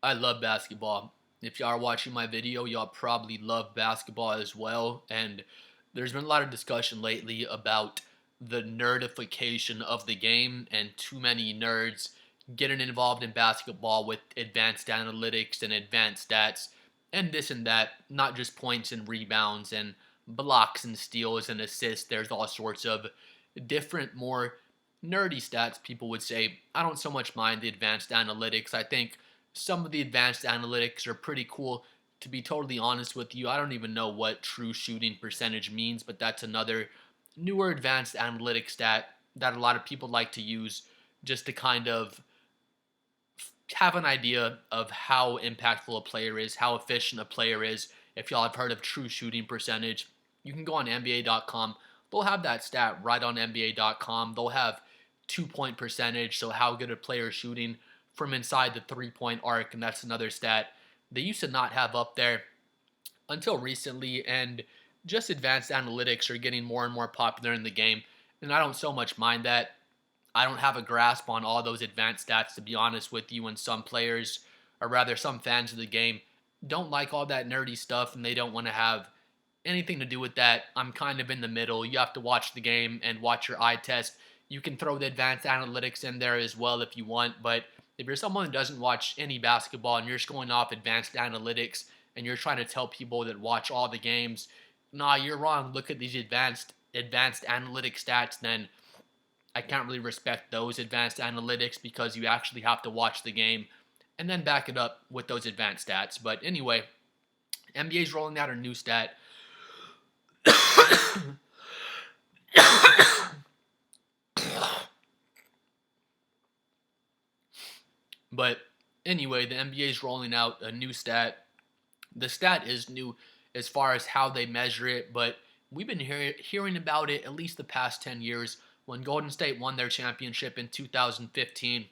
I love basketball. If y'all are watching my video, y'all probably love basketball as well. And there's been a lot of discussion lately about the nerdification of the game and too many nerds getting involved in basketball with advanced analytics and advanced stats and this and that, not just points and rebounds and blocks and steals and assists. There's all sorts of different, more nerdy stats, people would say. I don't so much mind the advanced analytics. I think some of the advanced analytics are pretty cool. To be totally honest with you, I don't even know what true shooting percentage means, but that's another newer advanced analytics stat that a lot of people like to use just to kind of have an idea of how impactful a player is, how efficient a player is. If y'all have heard of true shooting percentage, you can go on NBA.com. They'll have that stat right on NBA.com. They'll have 2-point percentage, so how good a player is shooting from inside the 3-point arc, and that's another stat they used to not have up there until recently, and just advanced analytics are getting more and more popular in the game, and I don't so much mind that. I don't have a grasp on all those advanced stats, to be honest with you, and some players, or rather some fans of the game, don't like all that nerdy stuff, and they don't want to have anything to do with that. I'm kind of in the middle. You have to watch the game and watch your eye test. You can throw the advanced analytics in there as well if you want, but if you're someone who doesn't watch any basketball and you're just going off advanced analytics and you're trying to tell people that watch all the games, nah, you're wrong. Look at these advanced analytic stats, then I can't really respect those advanced analytics because you actually have to watch the game and then back it up with those advanced stats. But anyway, NBA's rolling out a new stat. But anyway, the NBA is rolling out a new stat. The stat is new as far as how they measure it, but we've been hearing about it at least the past 10 years when Golden State won their championship in 2015.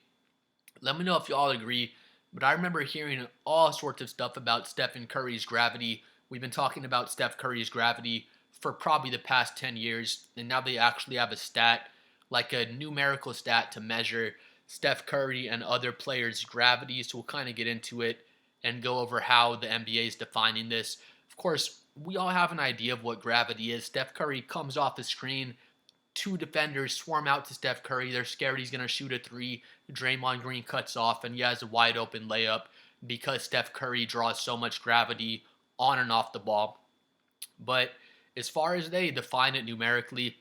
Let me know if y'all agree, but I remember hearing all sorts of stuff about Stephen Curry's gravity. We've been talking about Steph Curry's gravity for probably the past 10 years, and now they actually have a stat, like a numerical stat to measure Steph Curry and other players' gravity. So we'll kind of get into it and go over how the NBA is defining this. Of course, we all have an idea of what gravity is. Steph Curry comes off the screen, two defenders swarm out to Steph Curry. They're scared he's going to shoot a three. Draymond Green cuts off, and he has a wide open layup because Steph Curry draws so much gravity on and off the ball. But as far as they define it numerically,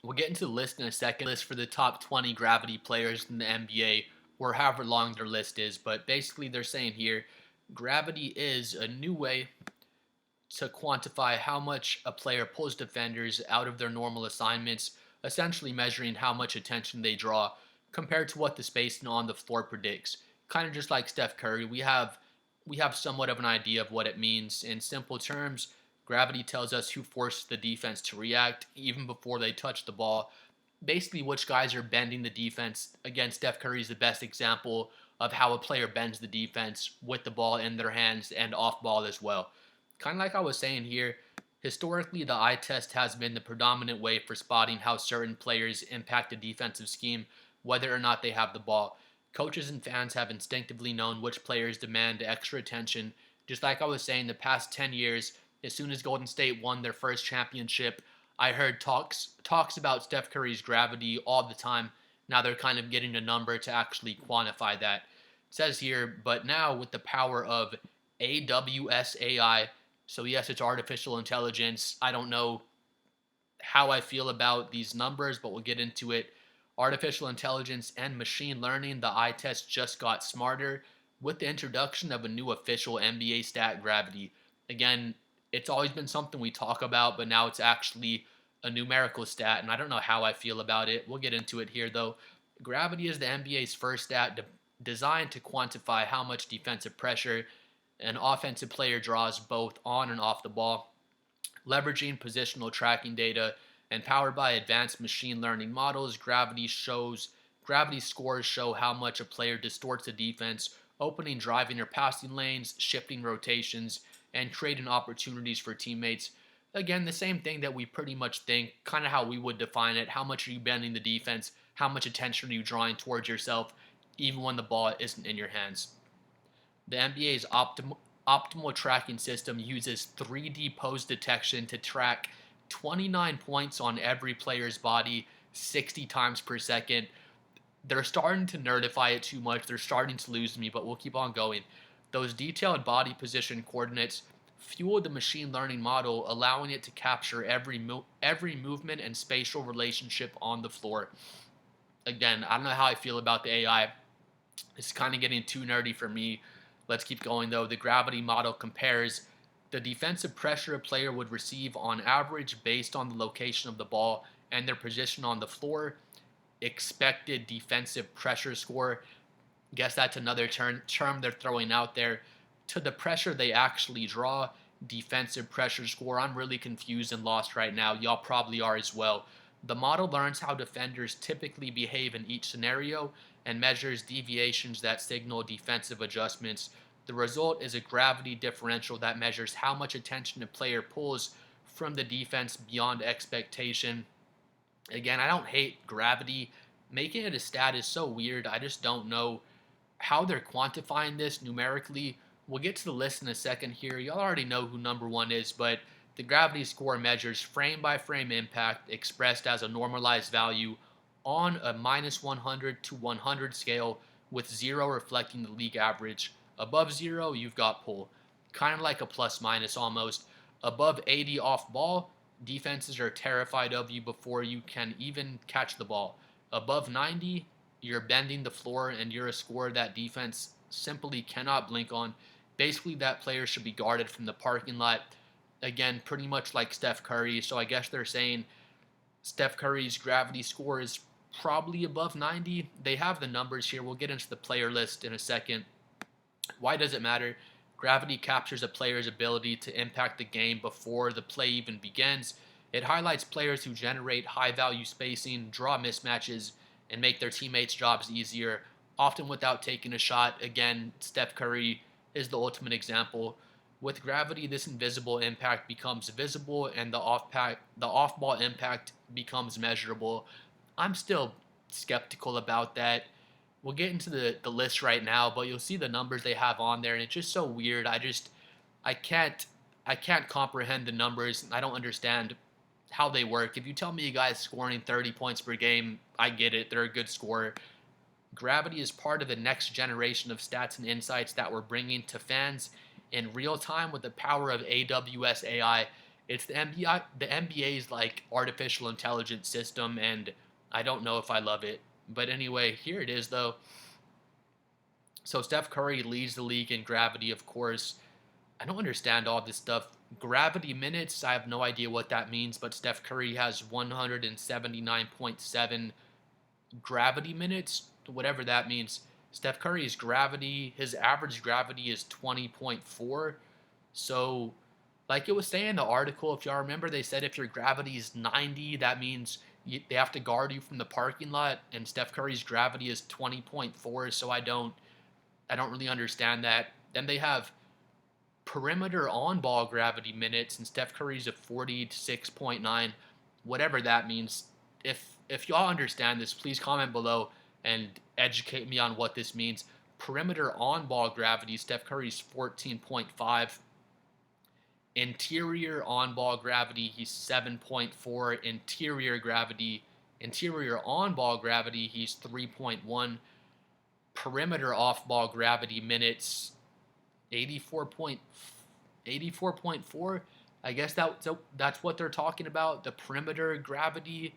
we'll get into the list in a second. List for the top 20 gravity players in the NBA, or however long their list is. But basically, they're saying here, gravity is a new way to quantify how much a player pulls defenders out of their normal assignments, essentially measuring how much attention they draw compared to what the spacing on the floor predicts. Kind of just like Steph Curry, we have somewhat of an idea of what it means. In simple terms, gravity tells us who forced the defense to react even before they touch the ball. Basically, which guys are bending the defense. Again, Steph Curry is the best example of how a player bends the defense with the ball in their hands and off ball as well. Kind of like I was saying here, historically, the eye test has been the predominant way for spotting how certain players impact a defensive scheme, whether or not they have the ball. Coaches and fans have instinctively known which players demand extra attention. Just like I was saying, the past 10 years, as soon as Golden State won their first championship, I heard talks about Steph Curry's gravity all the time. Now they're kind of getting a number to actually quantify that. It says here, but now with the power of AWSAI, so yes, it's artificial intelligence. I don't know how I feel about these numbers, but we'll get into it. Artificial intelligence and machine learning, the eye test just got smarter with the introduction of a new official NBA stat, gravity. Again, it's always been something we talk about, but now it's actually a numerical stat, and I don't know how I feel about it. We'll get into it here, though. Gravity is the NBA's first stat designed to quantify how much defensive pressure an offensive player draws both on and off the ball. Leveraging positional tracking data and powered by advanced machine learning models, gravity scores show how much a player distorts the defense, opening, driving, or passing lanes, shifting rotations, and creating opportunities for teammates. Again, the same thing that we pretty much think, kind of how we would define it. How much are you bending the defense? How much attention are you drawing towards yourself, even when the ball isn't in your hands? The NBA's optimal tracking system uses 3D pose detection to track 29 points on every player's body 60 times per second. They're starting to nerdify it too much. They're starting to lose me, but we'll keep on going. Those detailed body position coordinates fuel the machine learning model, allowing it to capture every movement and spatial relationship on the floor. Again, I don't know how I feel about the AI. It's kind of getting too nerdy for me. Let's keep going though. The gravity model compares the defensive pressure a player would receive on average based on the location of the ball and their position on the floor. Expected defensive pressure score. Guess that's another term they're throwing out there. To the pressure they actually draw. Defensive pressure score. I'm really confused and lost right now. Y'all probably are as well. The model learns how defenders typically behave in each scenario and measures deviations that signal defensive adjustments. The result is a gravity differential that measures how much attention a player pulls from the defense beyond expectation. Again, I don't hate gravity. Making it a stat is so weird. I just don't know how they're quantifying this numerically. We'll get to the list in a second here. Y'all already know who number one is, but the gravity score measures frame by frame impact expressed as a normalized value on a minus 100 to 100 scale, with 0 reflecting the league average. Above 0, you've got pull. Kind of like a plus minus almost. Above 80 off ball, defenses are terrified of you before you can even catch the ball. Above 90, you're bending the floor and you're a scorer that defense simply cannot blink on. Basically, that player should be guarded from the parking lot. Again, pretty much like Steph Curry. So I guess they're saying Steph Curry's gravity score is probably above 90. They have the numbers here. We'll get into the player list in a second. Why does it matter? Gravity captures a player's ability to impact the game before the play even begins. It highlights players who generate high-value spacing, draw mismatches, and make their teammates' jobs easier, often without taking a shot. Again, Steph Curry is the ultimate example. With gravity, this invisible impact becomes visible, and the off-ball impact becomes measurable. I'm still skeptical about that. We'll get into the list right now, but you'll see the numbers they have on there, and it's just so weird. I can't comprehend the numbers. I don't understand how they work. If you tell me a guy's scoring 30 points per game, I get it. They're a good scorer. Gravity is part of the next generation of stats and insights that we're bringing to fans in real time with the power of AWS AI. It's the NBA's like artificial intelligence system, and I don't know if I love it. But anyway, here it is though. So Steph Curry leads the league in gravity, of course. I don't understand all this stuff. Gravity minutes, I have no idea what that means, but Steph Curry has 179.7 gravity minutes, whatever that means. Steph Curry's gravity, his average gravity is 20.4. So, like it was saying in the article, if y'all remember, they said if your gravity is 90, that means they have to guard you from the parking lot, and Steph Curry's gravity is 20.4, so I don't really understand that. Then they have perimeter on-ball gravity minutes, and Steph Curry's at 46.9, whatever that means. If y'all understand this, please comment below and educate me on what this means. Perimeter on-ball gravity, Steph Curry's 14.5. Interior on-ball gravity, he's 7.4. Interior on-ball gravity, he's 3.1. Perimeter off-ball gravity minutes, 84.4. I guess that's what they're talking about, the perimeter gravity,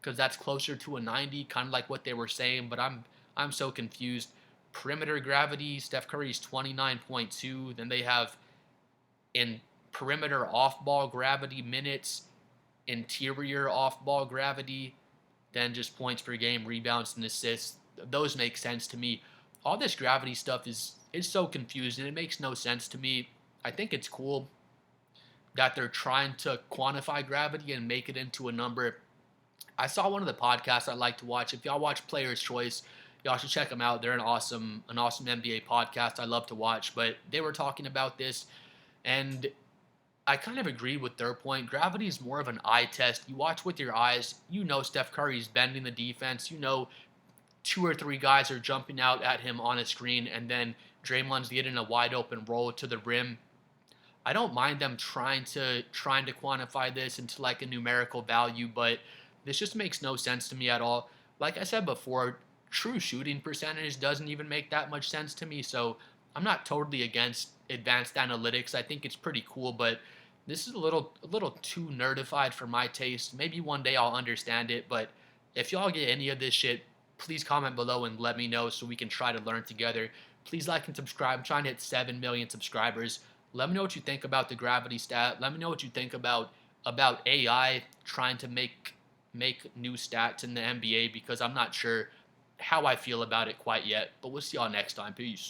because that's closer to a 90, kind of like what they were saying, but I'm so confused. Perimeter gravity, Steph Curry's 29.2. Then they have in perimeter off-ball gravity minutes, interior off-ball gravity, then just points per game, rebounds, and assists. Those make sense to me. All this gravity stuff is so confusing. It makes no sense to me. I think it's cool that they're trying to quantify gravity and make it into a number. I saw one of the podcasts I like to watch. If y'all watch Player's Choice, y'all should check them out. They're an awesome NBA podcast I love to watch. But they were talking about this, and I kind of agree with their point. Gravity is more of an eye test. You watch with your eyes. You know Steph Curry's bending the defense. You know 2 or 3 guys are jumping out at him on a screen, and then Draymond's getting a wide open roll to the rim. I don't mind them trying to quantify this into like a numerical value, but this just makes no sense to me at all. Like I said before, true shooting percentage doesn't even make that much sense to me, so I'm not totally against advanced analytics. I think it's pretty cool, but this is a little too nerdified for my taste. Maybe one day I'll understand it, but if y'all get any of this shit, please comment below and let me know so we can try to learn together. Please like and subscribe. I'm trying to hit 7 million subscribers. Let me know what you think about the gravity stat. Let me know what you think about AI trying to make new stats in the NBA, because I'm not sure how I feel about it quite yet. But we'll see y'all next time. Peace.